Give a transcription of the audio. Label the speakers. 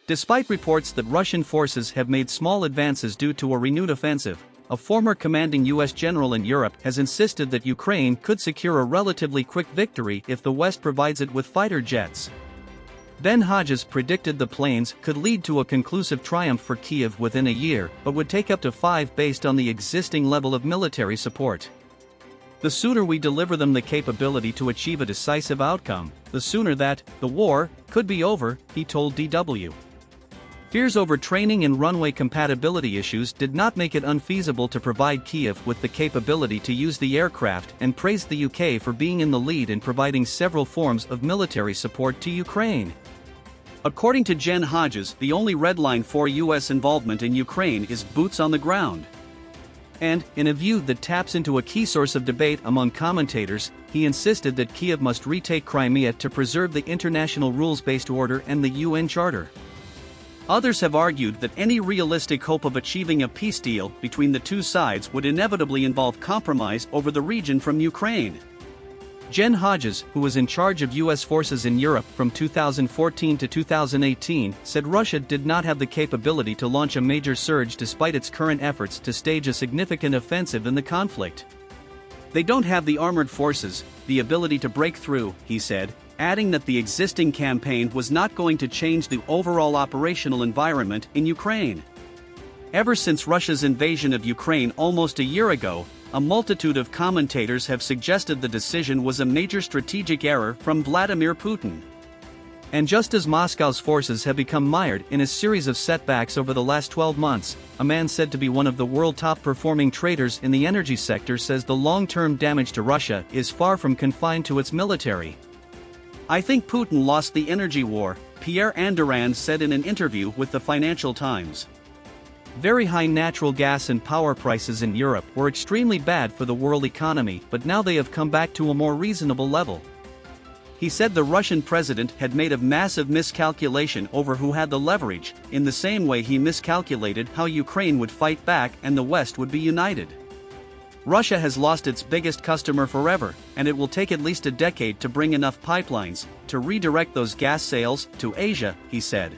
Speaker 1: Despite reports that Russian forces have made small advances due to a renewed offensive, a former commanding U.S. general in Europe has insisted that Ukraine could secure a relatively quick victory if the West provides it with fighter jets. Then Hodges predicted the planes could lead to a conclusive triumph for Kyiv within a year, but would take up to 5 based on the existing level of military support. The sooner we deliver them the capability to achieve a decisive outcome, the sooner that the war could be over, he told DW. Fears over training and runway compatibility issues did not make it unfeasible to provide Kyiv with the capability to use the aircraft, and praised the UK for being in the lead in providing several forms of military support to Ukraine. According to Jen Hodges, the only red line for US involvement in Ukraine is boots on the ground. And, in a view that taps into a key source of debate among commentators, he insisted that Kyiv must retake Crimea to preserve the international rules-based order and the UN Charter. Others have argued that any realistic hope of achieving a peace deal between the two sides would inevitably involve compromise over the region from Ukraine. Jen Hodges, who was in charge of U.S. forces in Europe from 2014 to 2018, said Russia did not have the capability to launch a major surge despite its current efforts to stage a significant offensive in the conflict. They don't have the armored forces, the ability to break through, he said, adding that the existing campaign was not going to change the overall operational environment in Ukraine. Ever since Russia's invasion of Ukraine almost a year ago, a multitude of commentators have suggested the decision was a major strategic error from Vladimir Putin. And just as Moscow's forces have become mired in a series of setbacks over the last 12 months, a man said to be one of the world's top-performing traders in the energy sector says the long-term damage to Russia is far from confined to its military. "I think Putin lost the energy war," Pierre Andorand said in an interview with the Financial Times. Very high natural gas and power prices in Europe were extremely bad for the world economy, but now they have come back to a more reasonable level. He said the Russian president had made a massive miscalculation over who had the leverage, in the same way he miscalculated how Ukraine would fight back and the West would be united. Russia has lost its biggest customer forever, and it will take at least a decade to bring enough pipelines to redirect those gas sales to Asia, he said.